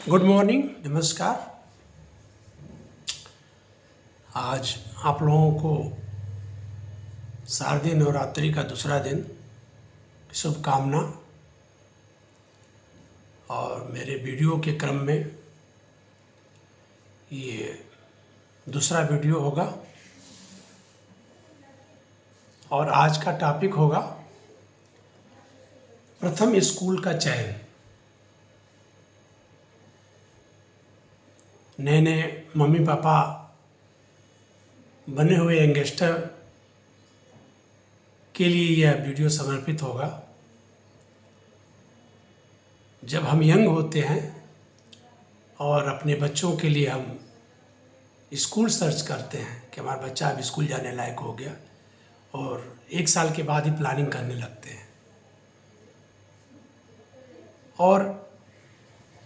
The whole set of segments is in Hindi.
गुड मॉर्निंग, नमस्कार। आज आप लोगों को शारदीय नवरात्रि का दूसरा दिन शुभकामना। और मेरे वीडियो के क्रम में ये दूसरा वीडियो होगा और आज का टॉपिक होगा प्रथम स्कूल का चयन। नए नए मम्मी पापा बने हुए यंगस्टर के लिए यह वीडियो समर्पित होगा। जब हम यंग होते हैं और अपने बच्चों के लिए हम स्कूल सर्च करते हैं कि हमारा बच्चा अब स्कूल जाने लायक हो गया और 1 साल के बाद ही प्लानिंग करने लगते हैं। और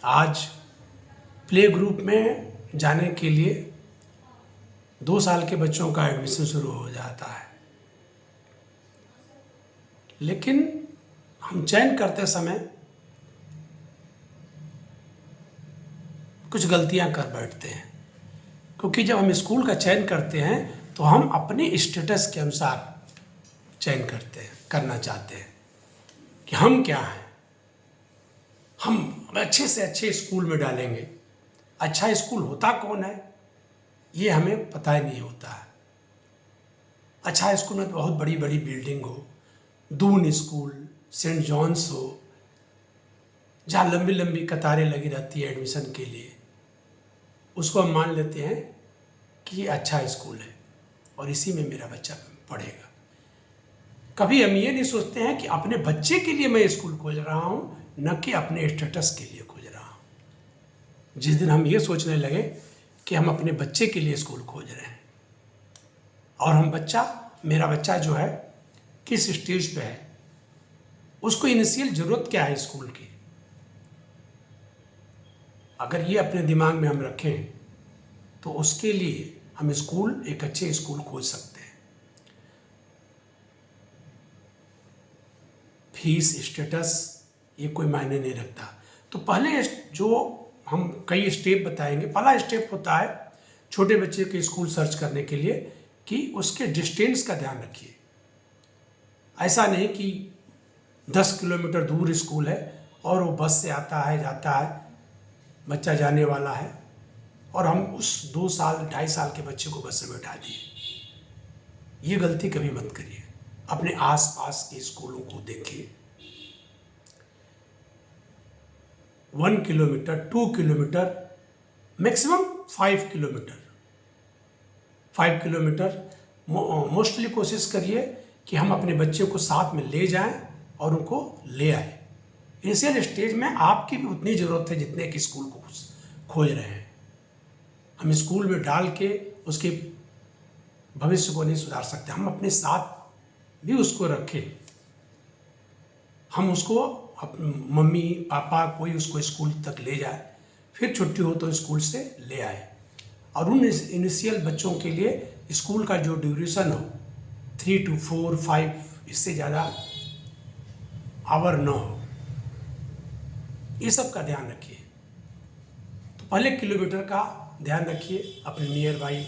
आज प्ले ग्रुप में जाने के लिए 2 साल के बच्चों का एडमिशन शुरू हो जाता है। लेकिन हम चयन करते समय कुछ गलतियां कर बैठते हैं, क्योंकि जब हम स्कूल का चयन करते हैं तो हम अपने स्टेटस के अनुसार चयन करना चाहते हैं कि हम क्या हैं। हम अच्छे से अच्छे स्कूल में डालेंगे। अच्छा स्कूल होता कौन है ये हमें पता ही नहीं होता है। अच्छा स्कूल में बहुत बड़ी बड़ी बिल्डिंग हो, दून स्कूल, सेंट जॉन्स हो, जहाँ लंबी लंबी कतारें लगी रहती है एडमिशन के लिए, उसको हम मान लेते हैं कि ये अच्छा स्कूल है और इसी में मेरा बच्चा पढ़ेगा। कभी हम ये नहीं सोचते हैं कि अपने बच्चे के लिए मैं स्कूल खोज रहा हूँ, न कि अपने स्टेटस के लिए खोज रहा हूँ। जिस दिन हम ये सोचने लगे कि हम अपने बच्चे के लिए स्कूल खोज रहे हैं और मेरा बच्चा जो है किस स्टेज पे है, उसको इनिशियल ज़रूरत क्या है स्कूल की, अगर ये अपने दिमाग में हम रखें तो उसके लिए हम एक अच्छे स्कूल खोज सकते हैं। फीस, स्टेटस ये कोई मायने नहीं रखता। तो पहले जो हम कई स्टेप बताएंगे, पहला स्टेप होता है छोटे बच्चे के स्कूल सर्च करने के लिए कि उसके डिस्टेंस का ध्यान रखिए। ऐसा नहीं कि 10 किलोमीटर दूर स्कूल है और वो बस से आता है जाता है, बच्चा जाने वाला है और हम उस 2 साल 2.5 साल के बच्चे को बस में बैठा दिए। ये गलती कभी मत करिए। अपने आसपास के स्कूलों को देखिए। 1 kilometre, 2 kilometre, maximum 5 kilometre. 5 kilometre mostly कोशिश करिए कि हम अपने बच्चे को साथ में ले जाएं और उनको ले आए। इनिशियल स्टेज में आपकी भी उतनी ज़रूरत है जितने कि स्कूल को खोज रहे हैं। हम स्कूल में डाल के उसके भविष्य को नहीं सुधार सकते। हम अपने साथ भी उसको रखें। हम उसको मम्मी पापा कोई उसको स्कूल तक ले जाए, फिर छुट्टी हो तो स्कूल से ले आए। और उन इनिशियल बच्चों के लिए स्कूल का जो ड्यूरेशन हो 3 to 4, 5, इससे ज़्यादा आवर न हो, ये सब का ध्यान रखिए। तो पहले किलोमीटर का ध्यान रखिए। अपने नियर बाई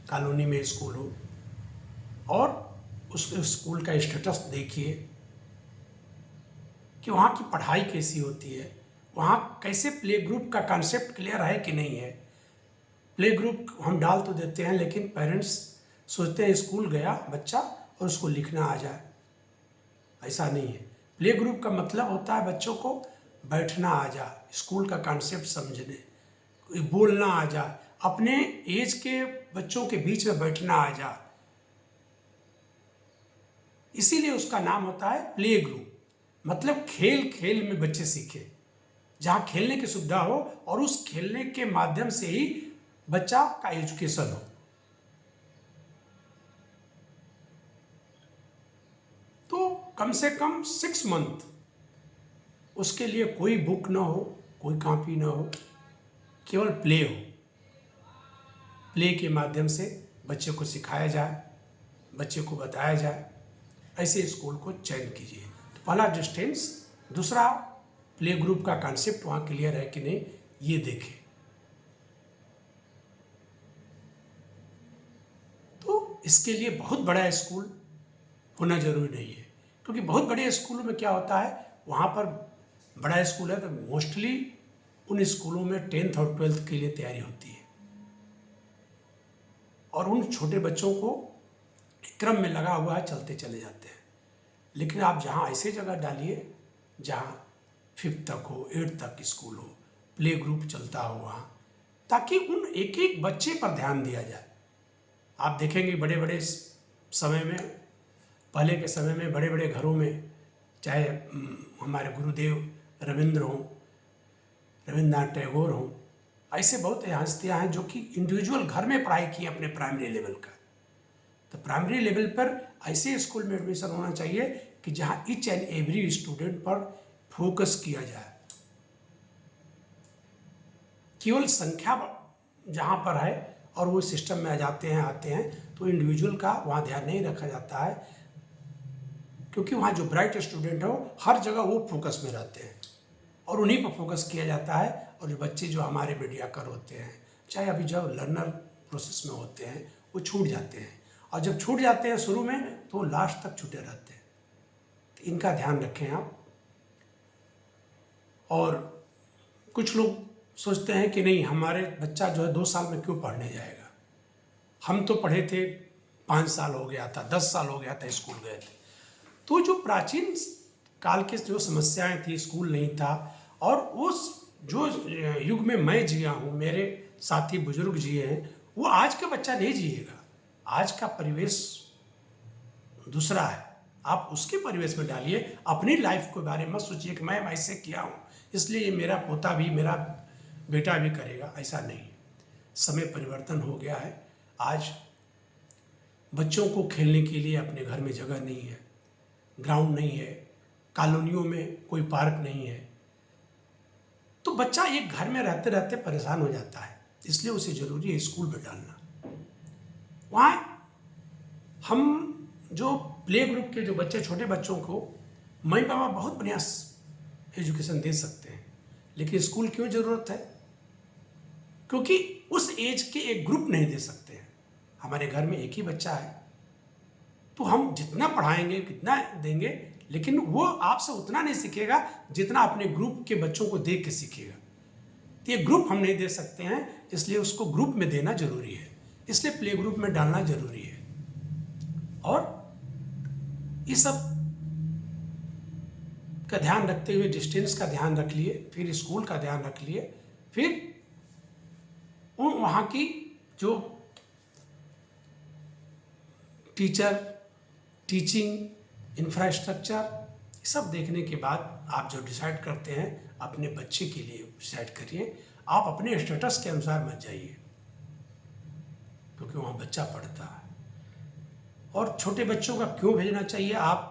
कॉलोनी में स्कूल हो और उस स्कूल का स्टेटस देखिए कि वहाँ की पढ़ाई कैसी होती है, वहाँ कैसे प्ले ग्रुप का कॉन्सेप्ट क्लियर है कि नहीं है। प्ले ग्रुप हम डाल तो देते हैं, लेकिन पेरेंट्स सोचते हैं स्कूल गया बच्चा और उसको लिखना आ जाए। ऐसा नहीं है। प्ले ग्रुप का मतलब होता है बच्चों को बैठना आ जाए, स्कूल का कॉन्सेप्ट समझने, बोलना आ जाए, अपने एज के बच्चों के बीच में बैठना आ जाए। इसीलिए उसका नाम होता है प्ले ग्रुप। मतलब खेल खेल में बच्चे सीखे, जहाँ खेलने की सुविधा हो और उस खेलने के माध्यम से ही बच्चा का एजुकेशन हो। तो कम से कम 6 मंथ उसके लिए कोई बुक ना हो, कोई कॉपी ना हो, केवल प्ले हो। प्ले के माध्यम से बच्चे को सिखाया जाए, बच्चे को बताया जाए। ऐसे स्कूल को चयन कीजिए। तो पहला डिस्टेंस, दूसरा प्ले ग्रुप का कॉन्सेप्ट वहाँ क्लियर है कि नहीं, ये देखें। तो इसके लिए बहुत बड़ा स्कूल होना जरूरी नहीं है, क्योंकि बहुत बड़े स्कूलों में क्या होता है, वहाँ पर बड़ा स्कूल है तो मोस्टली उन स्कूलों में 10th और 12th के लिए तैयारी होती है, और उन छोटे बच्चों को क्रम में लगा हुआ है, चलते चले जाते हैं। लेकिन आप जहाँ ऐसे जगह डालिए जहाँ 5th तक हो, 8th तक स्कूल हो, प्ले ग्रुप चलता हो वहाँ, ताकि उन एक एक बच्चे पर ध्यान दिया जाए। आप देखेंगे बड़े बड़े समय में, पहले के समय में बड़े बड़े घरों में, चाहे हमारे गुरुदेव रविंद्र हों, रविंद्रनाथ टैगोर हों, ऐसे बहुत हस्तियाँ हैं जो कि इंडिविजुअल घर में पढ़ाई की अपने प्राइमरी लेवल का। तो प्राइमरी लेवल पर ऐसे स्कूल में एडमिशन होना चाहिए कि जहाँ ईच एंड एवरी स्टूडेंट पर फोकस किया जाए। केवल संख्या जहाँ पर है और वो सिस्टम में आ जाते हैं, आते हैं, तो इंडिविजुअल का वहाँ ध्यान नहीं रखा जाता है, क्योंकि वहाँ जो ब्राइट स्टूडेंट हो हर जगह वो फोकस में रहते हैं और उन्हीं पर फोकस किया जाता है। और जो बच्चे जो हमारे मीडियाकर होते हैं, चाहे अभी जो लर्नर प्रोसेस में होते हैं, वो छूट जाते हैं, और जब छूट जाते हैं शुरू में तो लास्ट तक छूटे रहते हैं। तो इनका ध्यान रखें आप। और कुछ लोग सोचते हैं कि नहीं, हमारे बच्चा जो है 2 साल में क्यों पढ़ने जाएगा, हम तो पढ़े थे 5 साल हो गया था, 10 साल हो गया था, स्कूल गए थे। तो जो प्राचीन काल के जो समस्याएं थी, स्कूल नहीं था, और उस जो युग में मैं जिया हूँ, मेरे साथी बुजुर्ग जिए हैं, वो आज का बच्चा नहीं जिएगा। आज का परिवेश दूसरा है, आप उसके परिवेश में डालिए। अपनी लाइफ के बारे में सोचिए कि मैं ऐसे किया हूँ इसलिए ये मेरा पोता भी, मेरा बेटा भी करेगा, ऐसा नहीं। समय परिवर्तन हो गया है। आज बच्चों को खेलने के लिए अपने घर में जगह नहीं है, ग्राउंड नहीं है, कॉलोनियों में कोई पार्क नहीं है, तो बच्चा एक घर में रहते रहते परेशान हो जाता है। इसलिए उसे जरूरी है स्कूल में डालना। वहाँ हम जो प्ले ग्रुप के जो बच्चे, छोटे बच्चों को मम्मी पापा बहुत बढ़िया एजुकेशन दे सकते हैं, लेकिन स्कूल क्यों ज़रूरत है? क्योंकि उस एज के एक ग्रुप नहीं दे सकते हैं। हमारे घर में एक ही बच्चा है, तो हम जितना पढ़ाएंगे, कितना देंगे, लेकिन वो आपसे उतना नहीं सीखेगा जितना अपने ग्रुप के बच्चों को देख के सीखेगा। तो ये ग्रुप हम नहीं दे सकते हैं, इसलिए उसको ग्रुप में देना जरूरी है, इसलिए प्ले ग्रुप में डालना जरूरी है। और ये सब का ध्यान रखते हुए डिस्टेंस का ध्यान रख लिए, फिर स्कूल का ध्यान रख लिए, फिर वहाँ की जो टीचर, टीचिंग, इंफ्रास्ट्रक्चर, सब देखने के बाद आप जो डिसाइड करते हैं अपने बच्चे के लिए डिसाइड करिए। आप अपने स्टेटस के अनुसार मत जाइए, क्योंकि वहाँ बच्चा पढ़ता है। और छोटे बच्चों का क्यों भेजना चाहिए? आप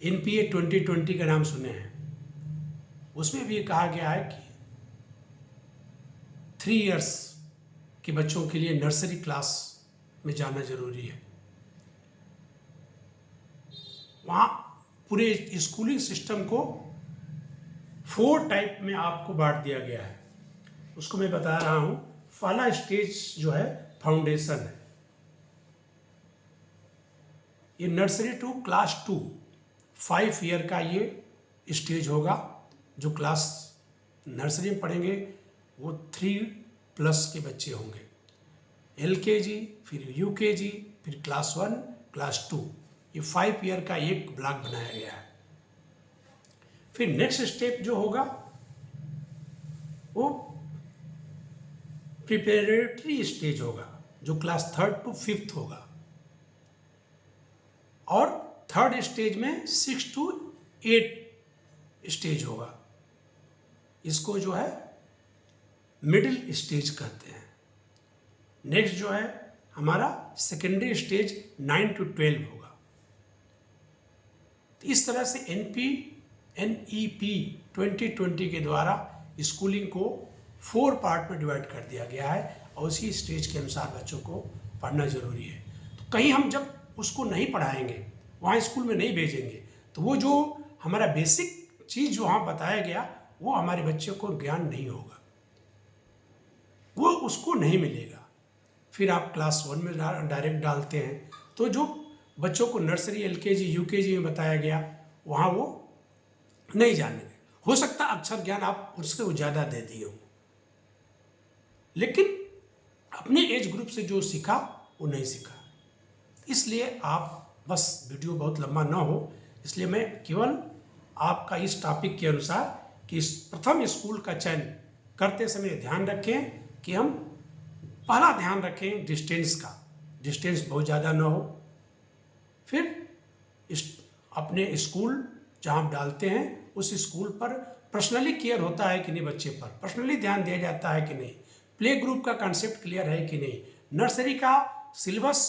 NPA 2020 का नाम सुने हैं, उसमें भी कहा गया है कि 3 इयर्स के बच्चों के लिए नर्सरी क्लास में जाना जरूरी है। वहाँ पूरे स्कूलिंग सिस्टम को 4 टाइप में आपको बांट दिया गया है। उसको मैं बता रहा हूँ। पहला स्टेज जो है फाउंडेशन है, ये नर्सरी टू क्लास 2 5 ईयर का ये स्टेज होगा। जो क्लास नर्सरी में पढ़ेंगे वो 3+ के बच्चे होंगे। LKG, फिर UKG, फिर क्लास 1, क्लास 2, ये 5 ईयर का एक ब्लॉक बनाया गया है। फिर नेक्स्ट स्टेप जो होगा वो प्रिपरेटरी स्टेज होगा, जो क्लास 3rd to 5th होगा। और 3rd स्टेज में 6 to 8 स्टेज होगा। इसको जो है मिडिल स्टेज कहते हैं। नेक्स्ट जो है हमारा सेकेंडरी स्टेज 9 to 12 होगा। तो इस तरह से NEP 2020 के द्वारा स्कूलिंग को 4 पार्ट में डिवाइड कर दिया गया है, और उसी स्टेज के अनुसार बच्चों को पढ़ना जरूरी है। तो कहीं हम जब उसको नहीं पढ़ाएंगे, वहाँ स्कूल में नहीं भेजेंगे, तो वो जो हमारा बेसिक चीज़ जो वहाँ बताया गया वो हमारे बच्चे को ज्ञान नहीं होगा। वो उसको नहीं मिलेगा। फिर आप क्लास 1 में डायरेक्ट डालते हैं तो जो बच्चों को नर्सरी, LKG, UKG में बताया गया वहाँ वो नहीं जानेंगे। हो सकता है अक्षर ज्ञान आप उससे ज़्यादा दे दिए हो, लेकिन अपने एज ग्रुप से जो सीखा वो नहीं सीखा। इसलिए आप बस वीडियो बहुत लंबा ना हो, इसलिए मैं केवल आपका इस टॉपिक के अनुसार कि इस प्रथम स्कूल का चयन करते समय ध्यान रखें कि हम पहला ध्यान रखें डिस्टेंस का, डिस्टेंस बहुत ज़्यादा ना हो। फिर अपने स्कूल जहाँ आप डालते हैं उस स्कूल पर पर्सनली केयर होता है कि नहीं, बच्चे पर पर्सनली ध्यान दिया जाता है कि नहीं, प्ले ग्रुप का कंसेप्ट क्लियर है कि नहीं, नर्सरी का सिलेबस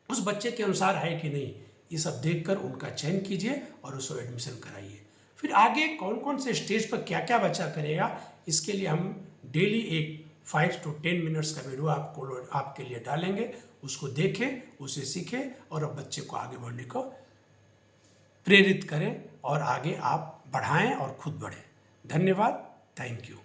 उस बच्चे के अनुसार है कि नहीं, ये सब देखकर उनका चयन कीजिए और उसको एडमिशन कराइए। फिर आगे कौन कौन से स्टेज पर क्या क्या बच्चा करेगा, इसके लिए हम डेली एक 5 to 10 मिनट्स का वीडियो आपके लिए डालेंगे। उसको देखें, उसे सीखें और अब बच्चे को आगे बढ़ने को प्रेरित करें और आगे आप बढ़ाएं और खुद बढ़ें। धन्यवाद, थैंक यू।